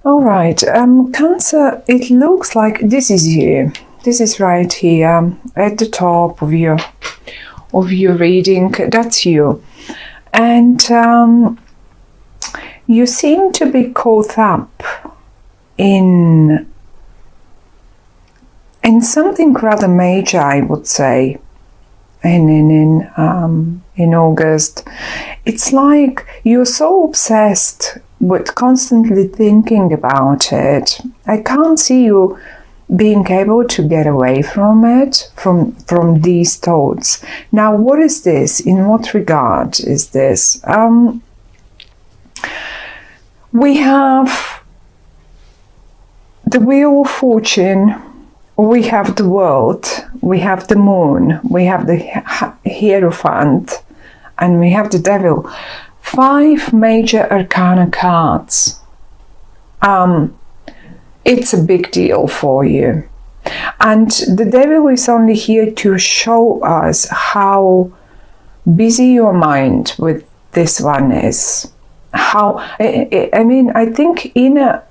All right, Cancer, it looks like this is you. This is right here at the top of your reading. That's you. And you seem to be caught up in something rather major, I would say, in August. It's like you're so obsessed with constantly thinking about it. I can't see you being able to get away from it, from these thoughts. Now, what is this? In what regard is this? We have the Wheel of Fortune, we have the World, we have the Moon, we have the Hierophant, and we have the Devil. 5 major arcana cards. It's a big deal for you. And the Devil is only here to show us how busy your mind with this one is. How, I mean, I think in a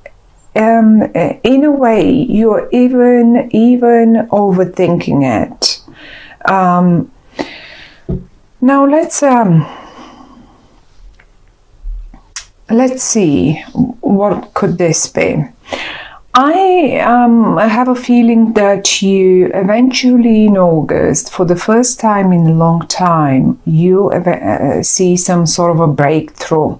way you're even overthinking it. Now let's see, what could this be? I have a feeling that you eventually in August, for the first time in a long time, you see some sort of a breakthrough.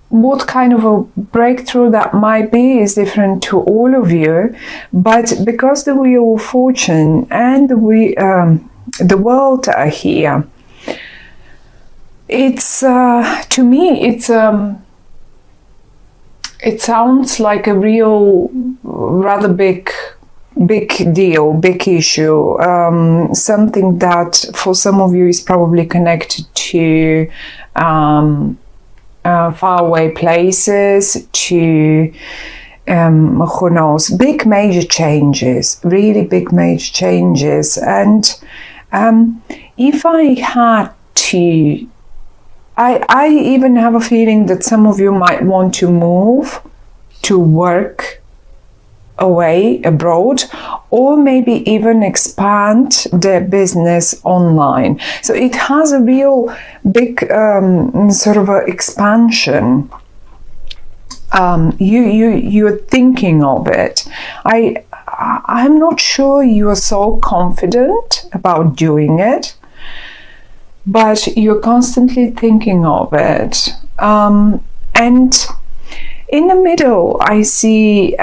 What kind of a breakthrough that might be is different to all of you, but because the Wheel of Fortune and the World are here, it's to me it sounds like a real rather big deal, big issue, something that for some of you is probably connected to faraway places, to who knows, big major changes, really big major changes. And if I had to, I even have a feeling that some of you might want to move to work away abroad, or maybe even expand their business online. So it has a real big sort of a expansion. You're thinking of it. I'm not sure you are so confident about doing it, but you're constantly thinking of it. And in the middle, I see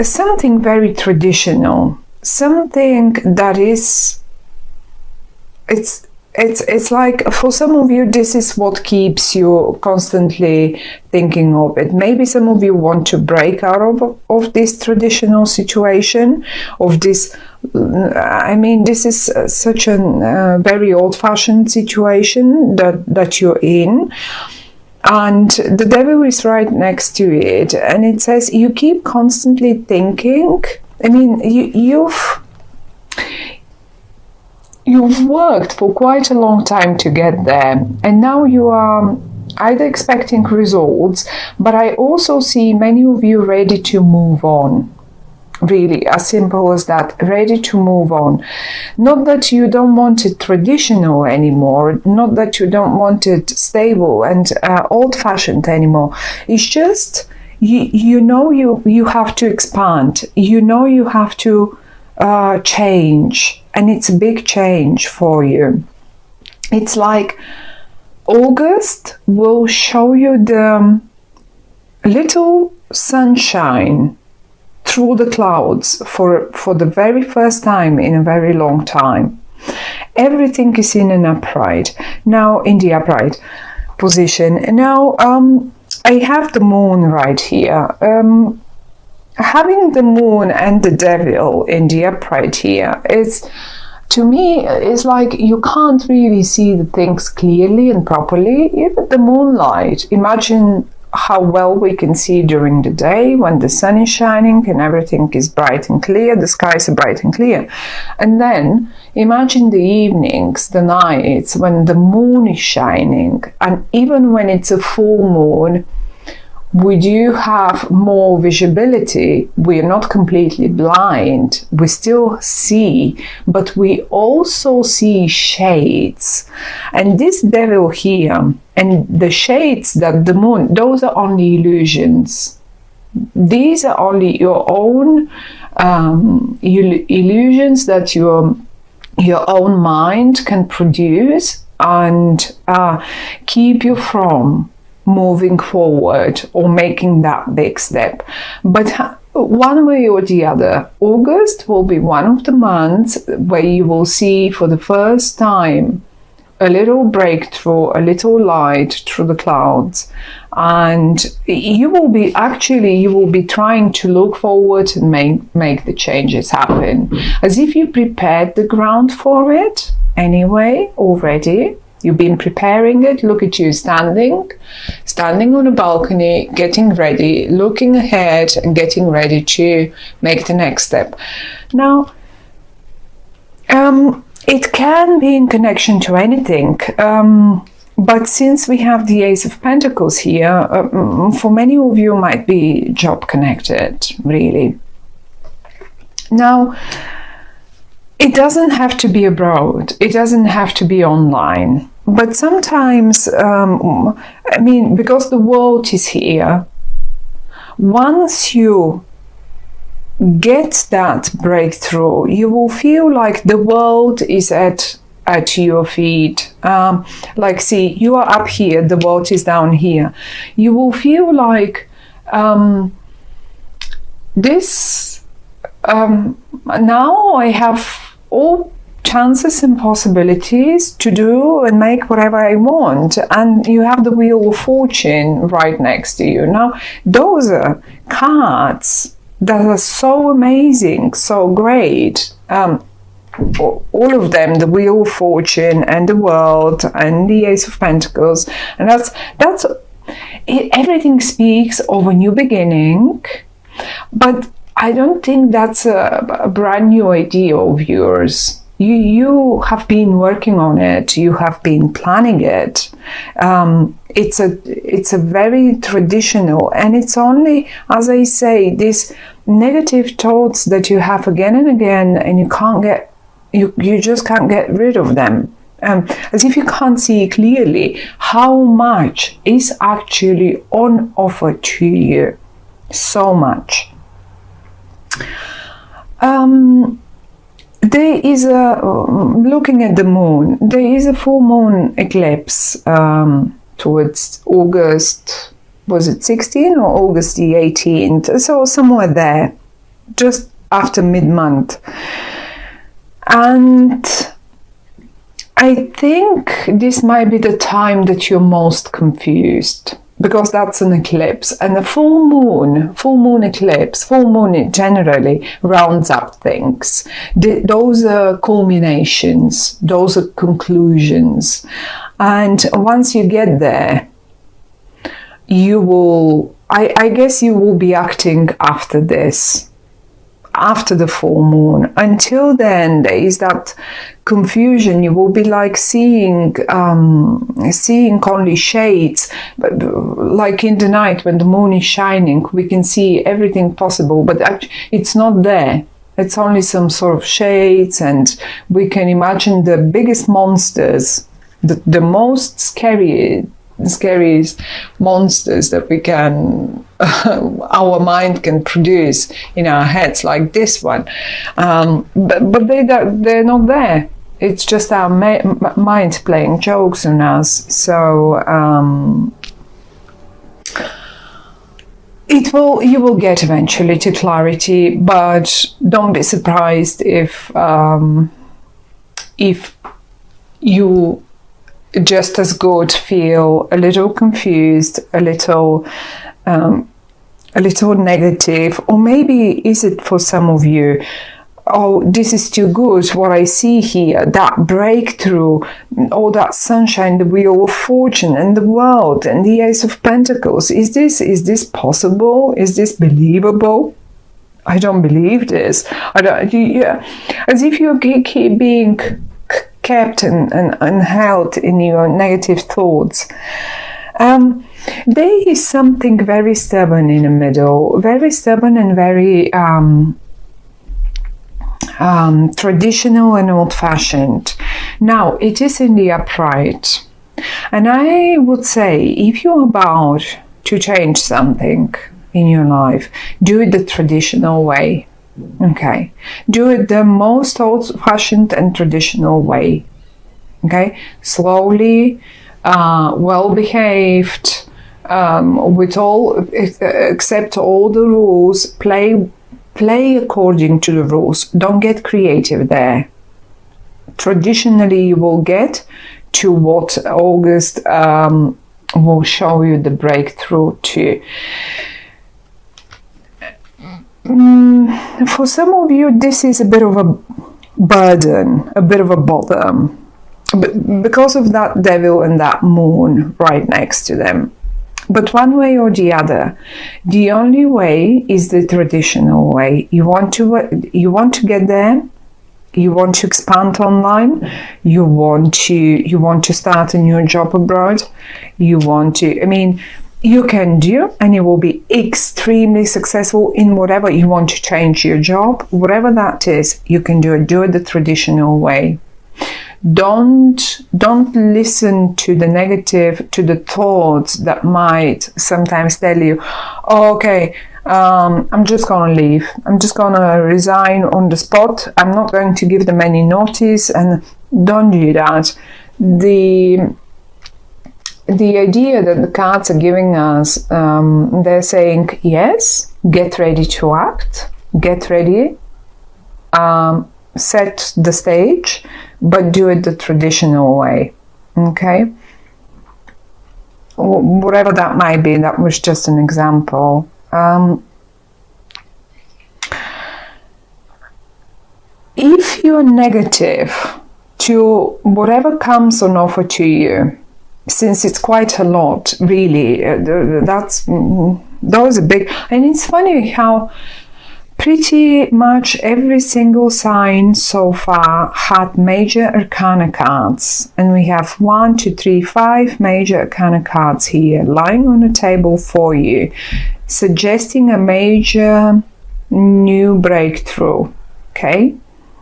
something very traditional, something that is, it's like for some of you, this is what keeps you constantly thinking of it. Maybe some of you want to break out of this traditional situation, of this, I mean, this is such a very old-fashioned situation that you're in. And the Devil is right next to it, and it says you keep constantly thinking. I mean, you've worked for quite a long time to get there, and now you are either expecting results, but I also see many of you ready to move on. Really, as simple as that, ready to move on. Not that you don't want it traditional anymore, not that you don't want it stable and old-fashioned anymore. It's just, you know you have to expand, you know you have to change, and it's a big change for you. It's like August will show you the little sunshine through the clouds for the very first time in a very long time. Everything is in an upright, now in the upright position. Now I have the moon right here. Having the moon and the Devil in the upright here is, to me, it's like you can't really see the things clearly and properly. Even the moonlight, imagine how well we can see during the day when the sun is shining and everything is bright and clear, the skies are bright and clear. And then imagine the evenings, the nights when the moon is shining, and even when it's a full moon, we do have more visibility. We're not completely blind. We still see, but we also see shades. And this devil here and the shades that the moon, those are only illusions. These are only your own illusions that your own mind can produce and keep you from moving forward or making that big step. But one way or the other, August will be one of the months where you will see for the first time a little breakthrough, a little light through the clouds. And you will be trying to look forward and make the changes happen, as if you prepared the ground for it anyway already. You've been preparing it. Look at you standing on a balcony, getting ready, looking ahead and getting ready to make the next step. Now, it can be in connection to anything, but since we have the Ace of Pentacles here, for many of you might be job connected, really. Now, it doesn't have to be abroad. It doesn't have to be online. But sometimes, because the world is here, once you get that breakthrough, you will feel like the world is at your feet. Like, see, you are up here, the world is down here. You will feel like now I have all chances and possibilities to do and make whatever I want, and you have the Wheel of Fortune right next to you. Now, those are cards that are so amazing, so great. All of them, the Wheel of Fortune and the World and the Ace of Pentacles, and that's it, everything speaks of a new beginning, but I don't think that's a brand new idea of yours. You have been working on it. You have been planning it. It's a very traditional, and it's only, as I say, these negative thoughts that you have again and again, and you just can't get rid of them. As if you can't see clearly how much is actually on offer to you. So much. There is looking at the moon, there is a full moon eclipse towards August, was it 16 or August the 18th? So somewhere there, just after mid-month. And I think this might be the time that you're most confused, because that's an eclipse, and a full moon eclipse, full moon generally rounds up things. Those are culminations, those are conclusions. And once you get there, you will, I guess you will be acting after this, after the full moon. Until then, there is that confusion. You will be like seeing only shades, but like in the night when the moon is shining, we can see everything possible, but actually it's not there. It's only some sort of shades, and we can imagine the biggest monsters, the most scariest monsters that we can our mind can produce in our heads, like this one, but they're not there. It's just our mind playing jokes on us. So you will get eventually to clarity, but don't be surprised if you just as good feel a little confused, a little negative, or maybe is it for some of you oh, this is too good, what I see here, that breakthrough, all that sunshine, the wheel of fortune and the world and the Ace of Pentacles. Is this possible? Is this believable? I don't believe this. I don't. Yeah, as if you keep being kept and held in your negative thoughts. There is something very stubborn in the middle, very stubborn and very traditional and old-fashioned. Now, it is in the upright. And I would say, if you're about to change something in your life, do it the traditional way. Okay? Do it the most old-fashioned and traditional way. Okay? Slowly, well-behaved, with all, accept all the rules, play according to the rules. Don't get creative there. Traditionally, you will get to what August will show you the breakthrough to. For some of you, this is a bit of a burden, a bit of a bother, because of that devil and that moon right next to them. But one way or the other, the only way is the traditional way. You want to get there. You want to expand online. You want to start a new job abroad. You want to. I mean, you can do, and you will be extremely successful in whatever you want to change your job, whatever that is. You can do it. Do it the traditional way. Don't listen to the negative, to the thoughts that might sometimes tell you, oh, okay, I'm just gonna leave. I'm just gonna resign on the spot. I'm not going to give them any notice, and don't do that. The idea that the cards are giving us, they're saying, yes, get ready to act, get ready, set the stage, but do it the traditional way. Okay? Whatever that might be, that was just an example. If you're negative to whatever comes on offer to you, since it's quite a lot, really, those are big. And it's funny how pretty much every single sign so far had major arcana cards, and we have 1, 2, 3, 5 major arcana cards here lying on the table for you, suggesting a major new breakthrough. Okay,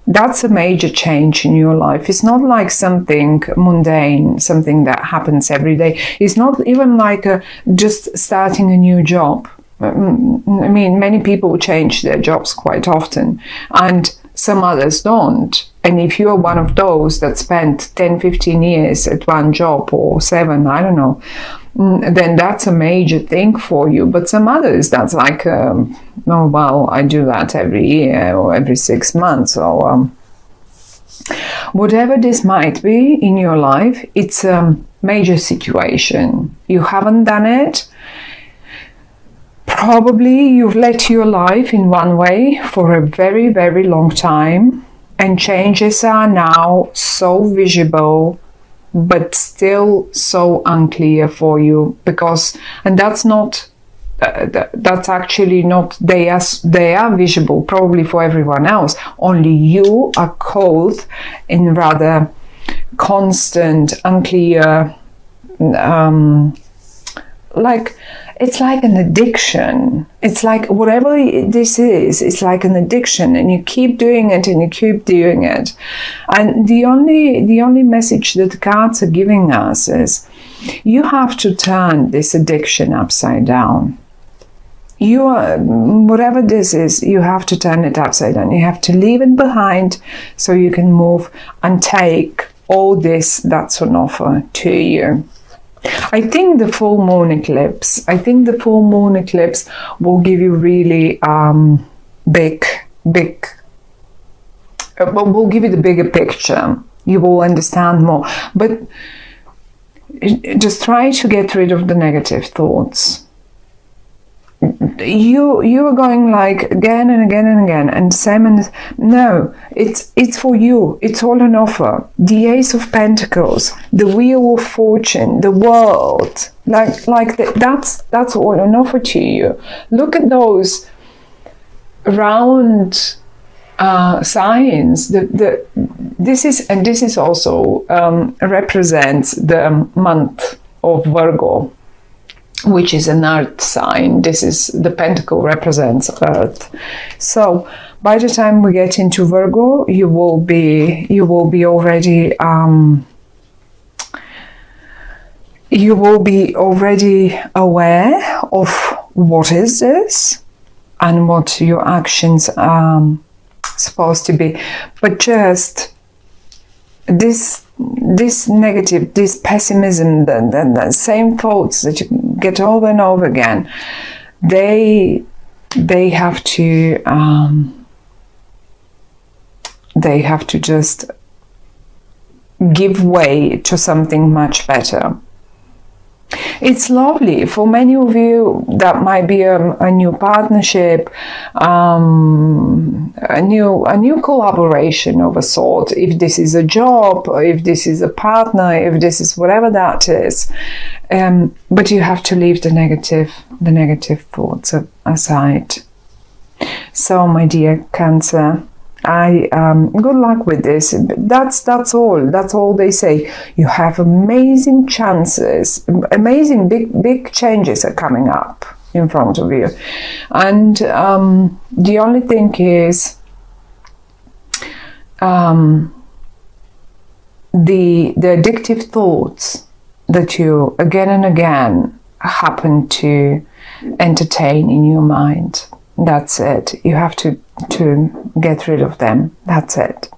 that's a major change in your life. It's not like something mundane, something that happens every day. It's not even like just starting a new job. I mean, many people change their jobs quite often, and some others don't. And if you're one of those that spent 10, 15 years at one job, or 7, I don't know, then that's a major thing for you. But some others, that's like, oh, well, I do that every year or every 6 months, or whatever this might be in your life, it's a major situation. You haven't done it. Probably you've led your life in one way for a very, very long time, and changes are now so visible, but still so unclear for you, because, and that's not, that's actually not, they are visible probably for everyone else, only you are caught in rather constant, unclear, like, it's like an addiction. It's like whatever this is, it's like an addiction, and you keep doing it and you keep doing it. And the only message that the cards are giving us is you have to turn this addiction upside down. You are, whatever this is, you have to turn it upside down. You have to leave it behind so you can move and take all this that's on offer to you. I think the full moon eclipse will give you really big, will give you the bigger picture. You will understand more. But just try to get rid of the negative thoughts. you are going like again and again and again, and same, and no, it's for you. It's all an offer. The Ace of Pentacles, the Wheel of Fortune, the World, that's all an offer to you. Look at those round signs. This is also represents the month of Virgo, which is an earth sign. This is the pentacle represents earth. So by the time we get into Virgo, you will be already aware of what is this and what your actions are supposed to be. But just this negative, this pessimism, the same thoughts that you get over and over again, they have to just give way to something much better. It's lovely. For many of you, that might be a new partnership, a new collaboration of a sort. If this is a job, or if this is a partner, if this is whatever that is, but you have to leave the negative thoughts aside. So, my dear Cancer, good luck with this. That's all they say. You have amazing chances, amazing big changes are coming up in front of you, and the only thing is the addictive thoughts that you again and again happen to entertain in your mind. That's it. You have to get rid of them. That's it.